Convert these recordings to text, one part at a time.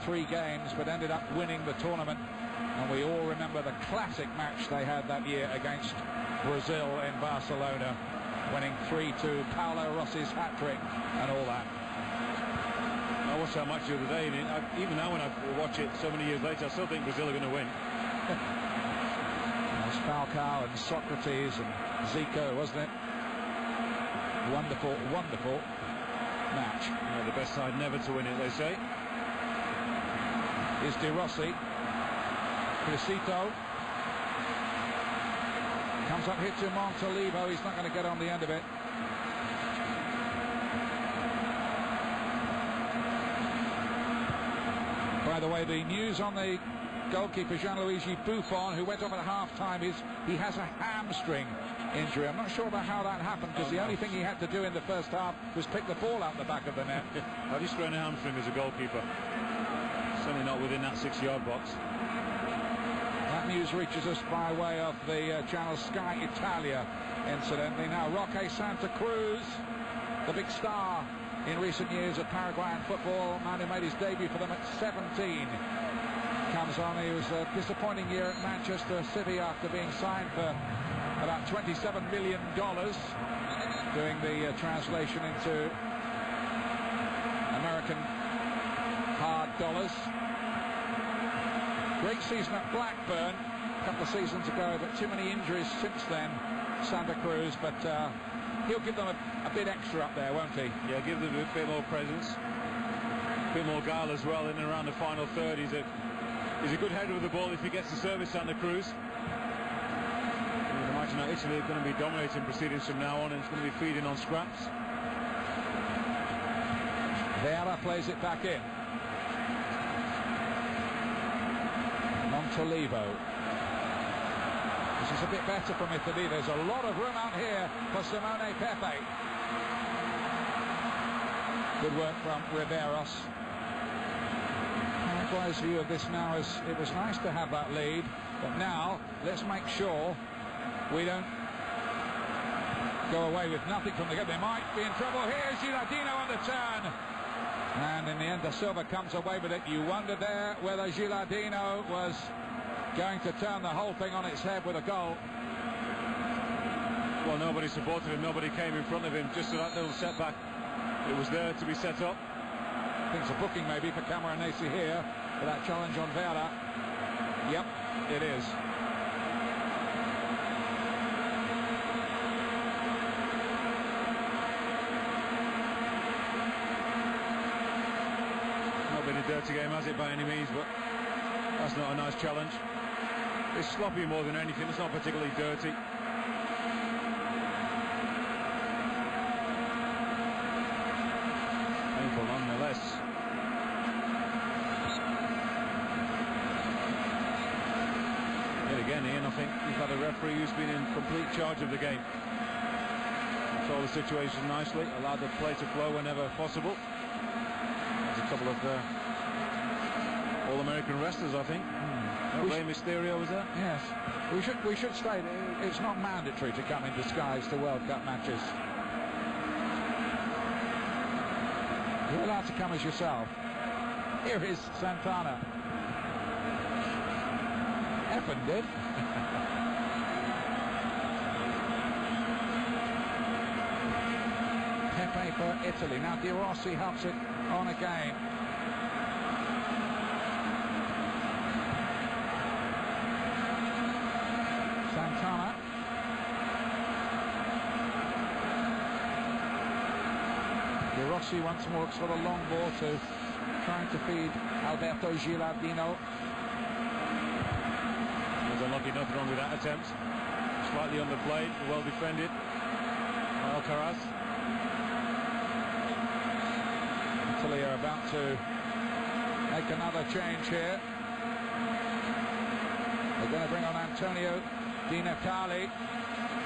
3 games, but ended up winning the tournament. And we all remember the classic match they had that year against Brazil in Barcelona, winning 3-2, Paolo Rossi's hat-trick and all that. I watched that match the other day, and even now when I watch it so many years later, I still think Brazil are going to win. It was Falcao and Socrates and Zico, wasn't it? Wonderful, wonderful match. Yeah, the best side never to win it, they say. Is De Rossi. Crisito comes up hit to Montalivo. He's not going to get on the end of it. By the way, the news on the goalkeeper Gianluigi Buffon, who went off at half-time, is he has a hamstring injury. I'm not sure about how that happened, because the only thing he had to do in the first half was pick the ball out the back of the net. How do you strain a hamstring as a goalkeeper? Certainly not within that 6-yard box. That news reaches us by way of the channel Sky Italia, incidentally. Now, Roque Santa Cruz, the big star in recent years of Paraguayan football, man who made his debut for them at 17, comes on. He was a disappointing year at Manchester City after being signed for about $27 million, doing the translation into American hard dollars. Great season at Blackburn a couple of seasons ago, but too many injuries since then, Santa Cruz, but he'll give them a bit extra up there, won't he? Yeah, give them a bit more presence, a bit more guile as well in and around the final third. He's a good header with the ball if he gets to service Santa Cruz. You can imagine that Italy are going to be dominating proceedings from now on, and it's going to be feeding on scraps. Vieira plays it back in. Montalivo. This is a bit better from Italy. There's a lot of room out here for Simone Pepe. Good work from Riveros. Paraguay's view of this now is it was nice to have that lead, but now let's make sure we don't go away with nothing from the game. They might be in trouble. Here's Gilardino on the turn. And in the end, Da Silva comes away with it. You wondered there whether Gilardino was going to turn the whole thing on its head with a goal. Well, nobody supported him. Nobody came in front of him. Just that little setback. It was there to be set up. I think it's a booking maybe for Camoranesi here for that challenge on Vieira. Yep, it is. Been a dirty game, has it, by any means, but that's not a nice challenge. It's sloppy more than anything. It's not particularly dirty. Painful nonetheless. Yet again, Ian, I think you've had a referee who's been in complete charge of the game. Control the situation nicely, allowed the play to flow whenever possible. A couple of All-American wrestlers, I think. Rey Mysterio was there. Yes. We should state it's not mandatory to come in disguise to World Cup matches. You're allowed to come as yourself. Here is Santana. Effin did. Pepe for Italy. Now De Rossi helps it on again. Santana. De Rossi once more looks for the long ball to trying to feed Alberto Gilardino. He was unlucky, nothing wrong with that attempt. Slightly underplayed, well defended by Alcaraz. Italy are about to make another change here. They're going to bring on Antonio Di Natale,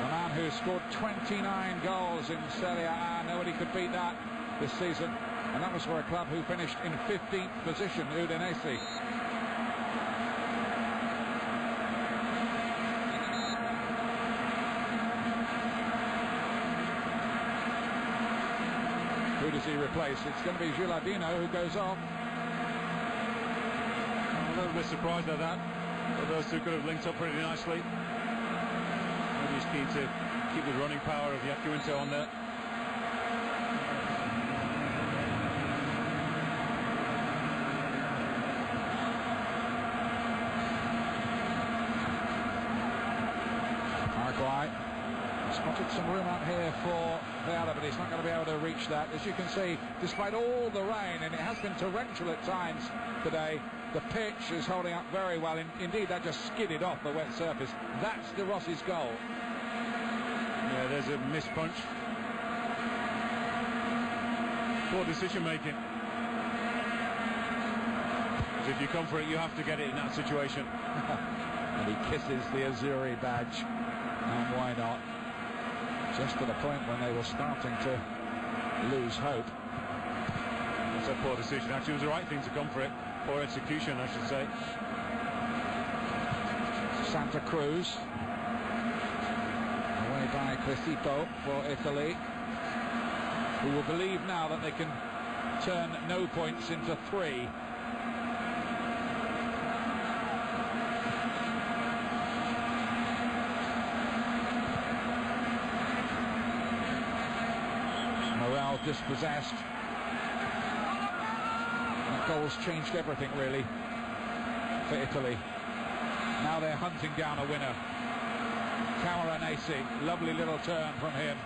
the man who scored 29 goals in Serie A. Nobody could beat that this season, and that was for a club who finished in 15th position, Udinese. Who does he replace? It's going to be Gilardino who goes off. little bit surprised at that. But those two could have linked up pretty nicely. Maybe he's keen to keep the running power of Yakuinto on there. Paraguay spotted some room out here for Vela, but he's not going to be able to reach that. As you can see, despite all the rain, and it has been torrential at times today, the pitch is holding up very well. Indeed, that just skidded off the wet surface. That's De Rossi's goal. Yeah, there's a missed punch. Poor decision making. Because if you come for it, you have to get it in that situation. And he kisses the Azzurri badge. And why not? Just to the point when they were starting to lose hope. That's a poor decision. Actually, it was the right thing to come for it. Poor execution, I should say. Santa Cruz. Away by Crescito for Italy, who will believe now that they can turn no points into 3. Morale dispossessed. That goal's changed everything really for Italy. Now they're hunting down a winner. Camoranesi, lovely little turn from him.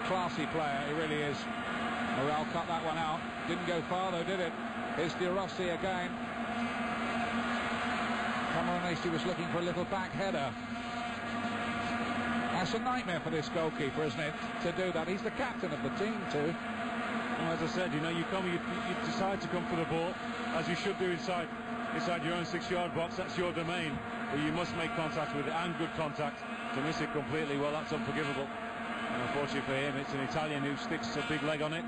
Classy player, he really is. Morale cut that one out. Didn't go far though, did it? Here's De Rossi again. Camoranesi was looking for a little back header. That's a nightmare for this goalkeeper, isn't it, to do that? He's the captain of the team too. Well, as I said, you know, you decide to come for the ball, as you should do inside your own 6-yard box. That's your domain, but you must make contact with it, and good contact. To miss it completely, well, that's unforgivable. And unfortunately for him, it's an Italian who sticks a big leg on it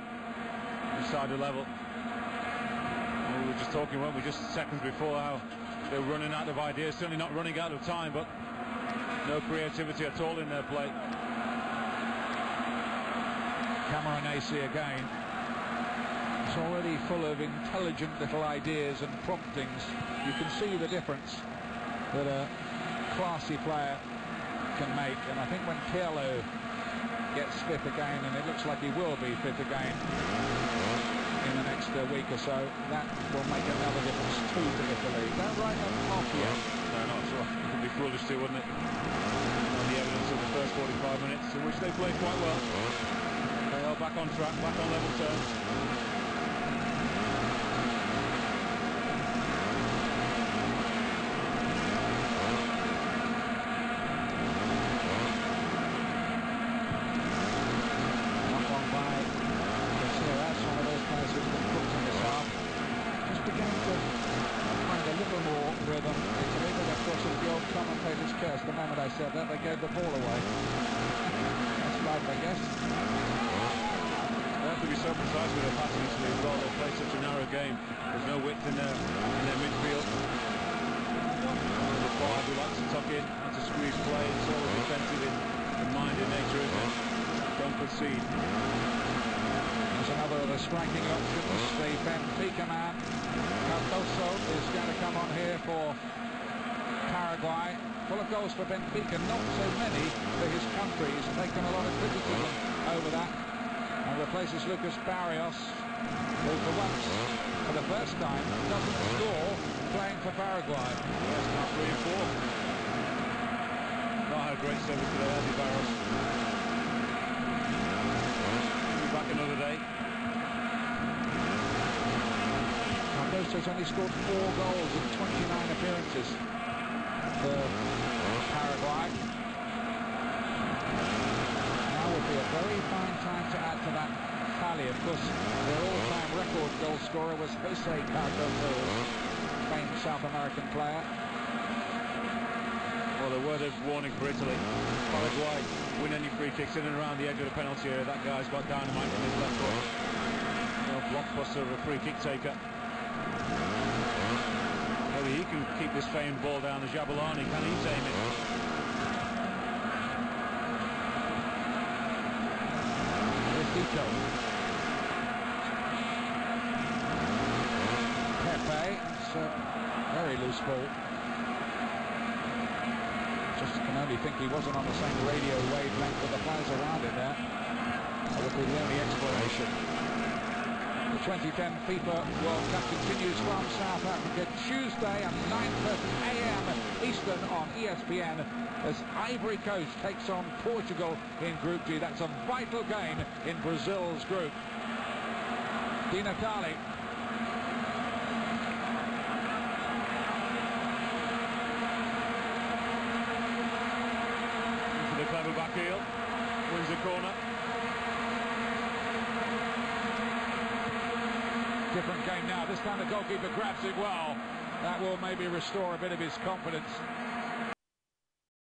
inside the level. And we were just talking, weren't we, just seconds before, how they're running out of ideas, certainly not running out of time, but no creativity at all in their play. Camoranesi again. It's already full of intelligent little ideas and promptings. You can see the difference that a classy player can make, and I think when Pirlo gets fit again, and it looks like he will be fit again in the next week or so, that will make another difference too to Italy. Don't write them off yet. No, not at all. It would be foolish to, wouldn't it? The evidence of the first 45 minutes, in which they played quite well. They are back on track, back on level terms. The moment I said that, they gave the ball away. That's life, I guess. They have to be so precise with their passing as well. They play such a narrow game. There's no width in their midfield. The 5 who likes to tuck in, and to squeeze play. It's all defensive in mind, in nature, isn't it? Don't concede. There's another of the striking options. The Benfica man, Cardoso, is going to come on here for Paraguay. Full of goals for Benfica, not so many for his country. He's taken a lot of criticism over that, and replaces Lucas Barrios, who for once, for the first time, doesn't score playing for Paraguay. Yes, now 3 and 4. Not had a great service today, has he, Barrios? He'll be back another day. Cardoso's only scored 4 goals in 29 appearances for Paraguay. Now would be a very fine time to add to that tally. Of course, their all-time record goal scorer was Jose Cardoso, famed South American player. Well, a word of warning for Italy. Paraguay win any free kicks in and around the edge of the penalty area. That guy's got dynamite on his left foot. A blockbuster of a free kick taker. Maybe he can keep this famed ball down. The Jabulani, can he tame it? Rothko. Pepe, that's very loose ball. Just can only think he wasn't on the same radio wavelength with the players around him there. That would be the only explanation. The 2010 FIFA World Cup continues from South Africa Tuesday at 9:30 a.m. Eastern on ESPN as Ivory Coast takes on Portugal in Group G. That's a vital game in Brazil's group. Di Natale. Into the clever back heel. Wins the corner. Different game now. This time the goalkeeper grabs it well. That will maybe restore a bit of his confidence.